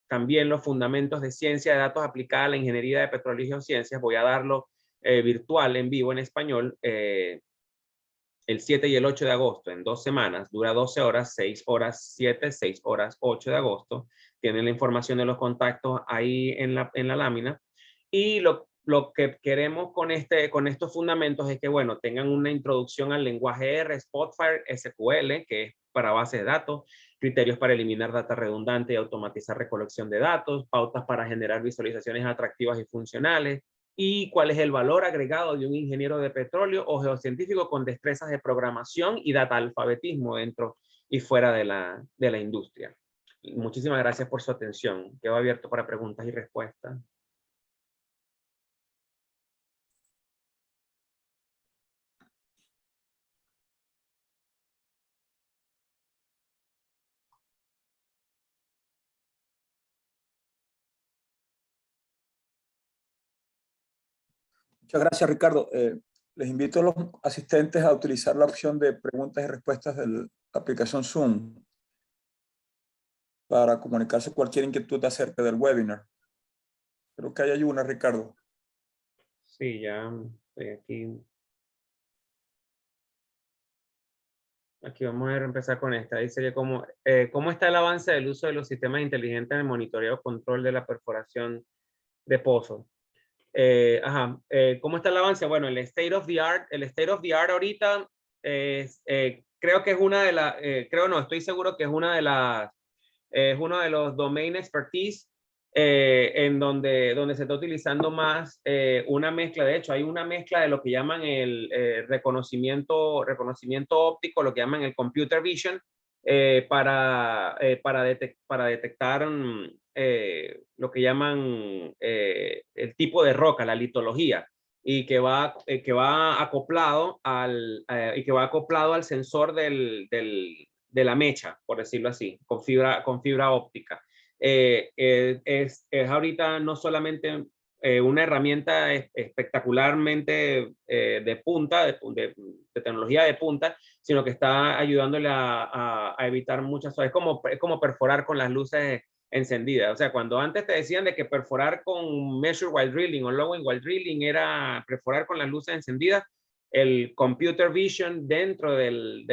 también los fundamentos de ciencia de datos aplicada a la ingeniería de petróleo y geociencias. Voy a darlo virtual, en vivo, en español, el 7 y el 8 de agosto, en 2 semanas. Dura 12 horas, 6 horas 7, 6 horas 8 de agosto. Tienen la información de los contactos ahí en la lámina. Y lo que queremos con estos fundamentos es que, bueno, tengan una introducción al lenguaje R, Spotfire, SQL, que es para bases de datos, criterios para eliminar data redundante y automatizar recolección de datos, pautas para generar visualizaciones atractivas y funcionales, y cuál es el valor agregado de un ingeniero de petróleo o geocientífico con destrezas de programación y data alfabetismo dentro y fuera de la industria. Muchísimas gracias por su atención. Quedo abierto para preguntas y respuestas. Muchas gracias, Ricardo. Les invito a los asistentes a utilizar la opción de preguntas y respuestas de la aplicación Zoom para comunicarse cualquier inquietud acerca del webinar. Creo que hay una, Ricardo. Sí, ya estoy aquí. Aquí vamos a empezar con esta. Dice que ¿cómo está el avance del uso de los sistemas inteligentes en el monitoreo y control de la perforación de pozos? ¿Cómo está el avance? Bueno, el state of the art ahorita creo que es una de las, estoy seguro que es una de las Es uno de los domain expertise en donde se está utilizando más una mezcla. De hecho, hay una mezcla de lo que llaman el reconocimiento óptico, lo que llaman el computer vision, para detectar lo que llaman el tipo de roca, la litología, y que va acoplado al sensor de la mecha, por decirlo así, con fibra óptica. Es ahorita no solamente una herramienta espectacularmente de punta, de tecnología de punta, sino que está ayudándole a evitar muchas cosas. Es como perforar con las luces encendidas. O sea, cuando antes te decían de que perforar con measure while drilling o lowering while drilling era perforar con las luces encendidas, el computer vision dentro del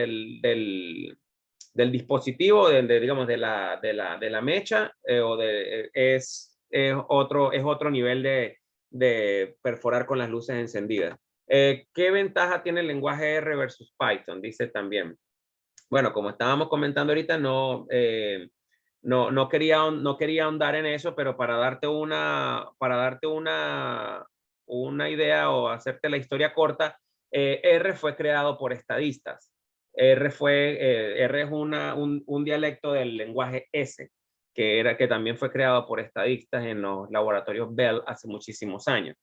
dispositivo, digamos, de la mecha, es otro nivel de perforar con las luces encendidas. ¿Qué ventaja tiene el lenguaje R versus Python? Dice también. Bueno, como estábamos comentando ahorita, no quería ahondar en eso, pero para darte una idea o hacerte la historia corta, R fue creado por estadistas. R es un dialecto del lenguaje S, que también fue creado por estadistas en los laboratorios Bell hace muchísimos años.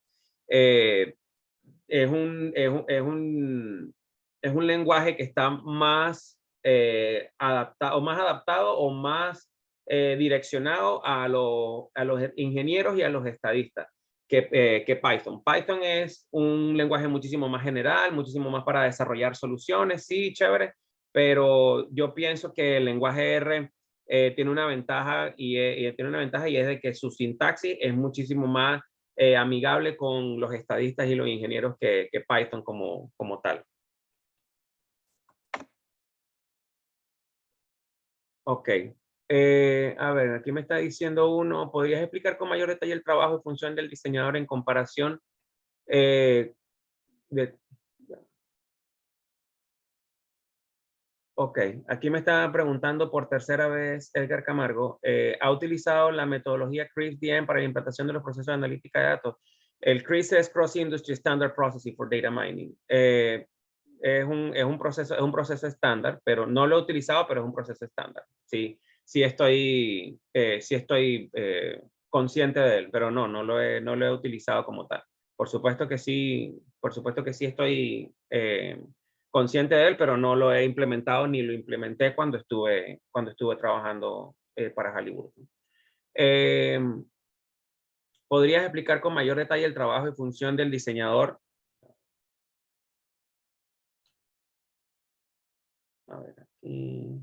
Es un lenguaje que está más adaptado o más direccionado a los ingenieros y a los estadistas que Python. Python es un lenguaje muchísimo más general, muchísimo más para desarrollar soluciones, sí, chévere, pero yo pienso que el lenguaje R tiene una ventaja y es de que su sintaxis es muchísimo más amigable con los estadistas y los ingenieros que Python como tal. Ok. A ver, aquí me está diciendo uno, ¿podrías explicar con mayor detalle el trabajo y función del diseñador en comparación Ok, aquí me está preguntando por tercera vez Edgar Camargo, ¿ha utilizado la metodología CRISP-DM para la implantación de los procesos de analítica de datos? El CRISP es Cross Industry Standard Processing for Data Mining. Es un proceso estándar, pero no lo he utilizado, pero es un proceso estándar. Sí estoy consciente de él, pero no lo he utilizado como tal. Por supuesto que sí estoy consciente de él, pero no lo he implementado ni lo implementé cuando estuve trabajando para Halliburton. ¿Podrías explicar con mayor detalle el trabajo y función del diseñador? A ver, aquí.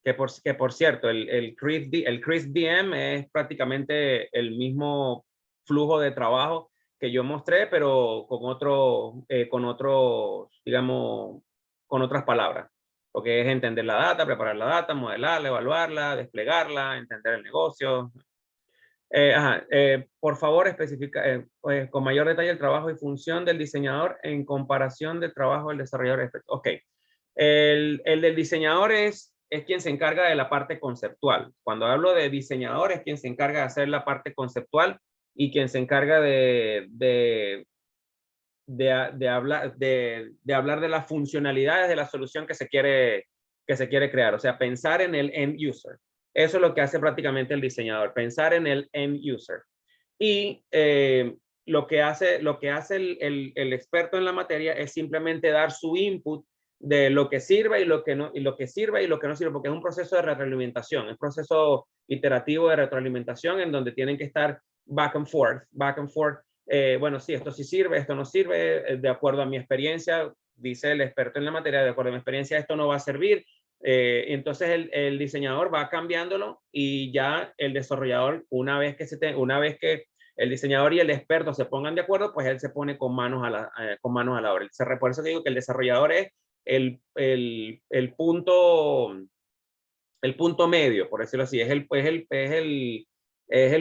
Que por cierto, el CRISP-DM es prácticamente el mismo flujo de trabajo que yo mostré, pero con digamos, con otras palabras. Porque es entender la data, preparar la data, modelarla, evaluarla, desplegarla, entender el negocio. Por favor, especifica con mayor detalle el trabajo y función del diseñador en comparación del trabajo del desarrollador. Ok. El del diseñador es quien se encarga de la parte conceptual. Cuando hablo de diseñador es quien se encarga de hacer la parte conceptual y quien se encarga de hablar de las funcionalidades de la solución que se quiere crear. O sea, pensar en el end user. Eso es lo que hace prácticamente el diseñador, pensar en el end user. Y lo que hace el experto en la materia es simplemente dar su input de lo que sirve y lo que no sirve, porque es un proceso de retroalimentación, es un proceso iterativo de retroalimentación en donde tienen que estar back and forth. Bueno, sí, esto sí sirve, esto no sirve, de acuerdo a mi experiencia, dice el experto en la materia, de acuerdo a mi experiencia, esto no va a servir. Entonces el diseñador va cambiándolo y ya el desarrollador, una vez que el diseñador y el experto se pongan de acuerdo, pues él se pone con manos a la obra. Por eso digo que el desarrollador es el punto medio, por decirlo así, es el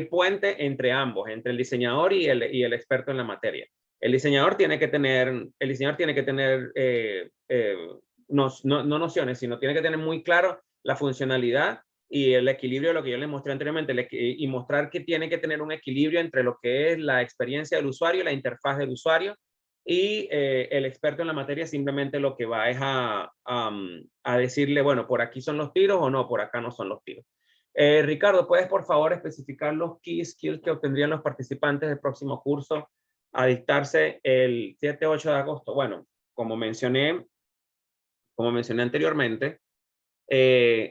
puente entre ambos, entre el diseñador y el experto en la materia. El diseñador tiene que tener no nociones, sino tiene que tener muy claro la funcionalidad y el equilibrio de lo que yo les mostré anteriormente, y mostrar que tiene que tener un equilibrio entre lo que es la experiencia del usuario, la interfaz del usuario, y el experto en la materia simplemente lo que va es a decirle, bueno, por aquí son los tiros o no, por acá no son los tiros. Ricardo, ¿puedes por favor especificar los key skills que obtendrían los participantes del próximo curso a dictarse el 7-8 de agosto? Bueno, como mencioné anteriormente,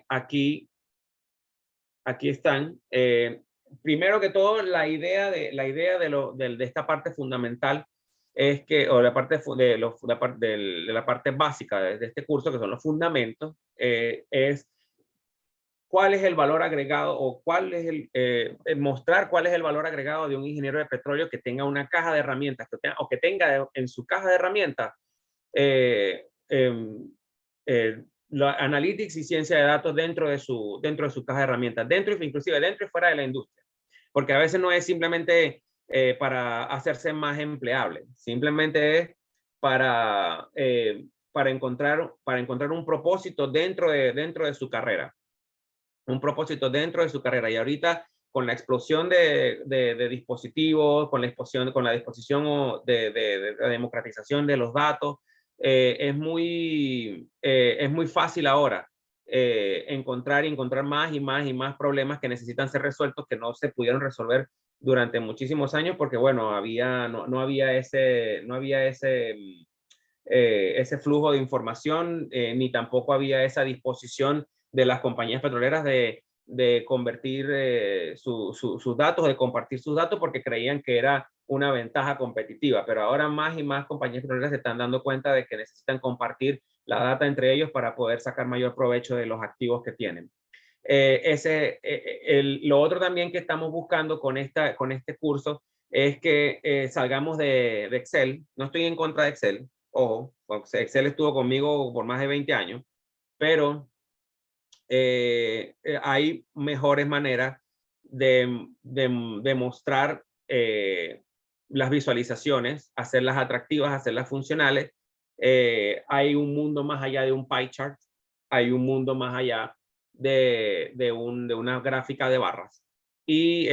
aquí están. Primero que todo, la idea de esta parte fundamental es que, o la parte de la parte básica de este curso, que son los fundamentos, es cuál es el valor agregado, o cuál es mostrar cuál es el valor agregado de un ingeniero de petróleo que tenga una caja de herramientas, que tenga en su caja de herramientas analytics y ciencia de datos dentro de su caja de herramientas, inclusive dentro y fuera de la industria. Porque a veces no es simplemente para hacerse más empleable, simplemente es para encontrar un propósito dentro de su carrera. Un propósito dentro de su carrera. Y ahorita, con la explosión de dispositivos, con la disposición de democratización de los datos, es muy fácil ahora encontrar más y más problemas que necesitan ser resueltos, que no se pudieron resolver durante muchísimos años, porque bueno, no había ese flujo de información, ni tampoco había esa disposición de las compañías petroleras de convertir sus datos, de compartir sus datos, porque creían que era una ventaja competitiva. Pero ahora más y más compañías petroleras se están dando cuenta de que necesitan compartir la data entre ellos para poder sacar mayor provecho de los activos que tienen. Lo otro también que estamos buscando con este curso es que salgamos de Excel. No estoy en contra de Excel. Ojo, Excel estuvo conmigo por más de 20 años, pero hay mejores maneras de mostrar las visualizaciones, hacerlas atractivas, hacerlas funcionales. Hay un mundo más allá de un pie chart, hay un mundo más allá de una gráfica de barras, y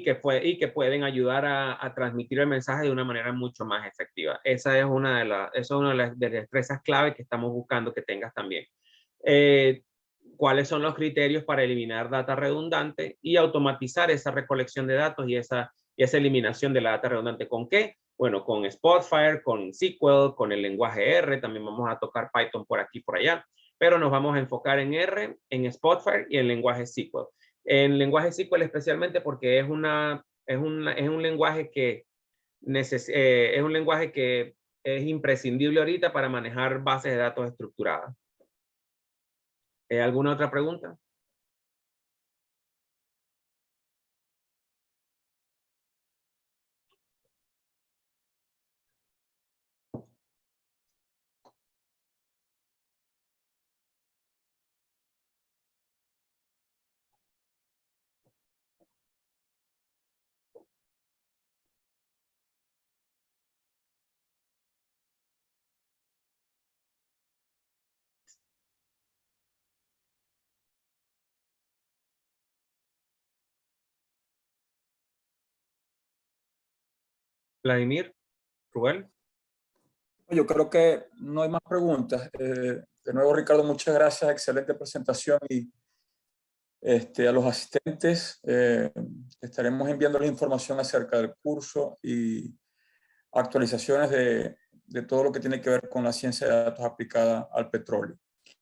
que pueden ayudar a transmitir el mensaje de una manera mucho más efectiva. Esa es una de las destrezas clave que estamos buscando que tengas también. ¿Cuáles son los criterios para eliminar data redundante y automatizar esa recolección de datos y esa eliminación de la data redundante? ¿Con qué? Bueno, con Spotfire, con SQL, con el lenguaje R. También vamos a tocar Python por aquí y por allá, pero nos vamos a enfocar en R, en Spotfire y en lenguaje SQL. En lenguaje SQL especialmente porque es un lenguaje que es imprescindible ahorita para manejar bases de datos estructuradas. ¿Alguna otra pregunta? Vladimir, Rubén. Yo creo que no hay más preguntas. De nuevo, Ricardo, muchas gracias. Excelente presentación. Y a los asistentes estaremos enviando la información acerca del curso y actualizaciones de todo lo que tiene que ver con la ciencia de datos aplicada al petróleo.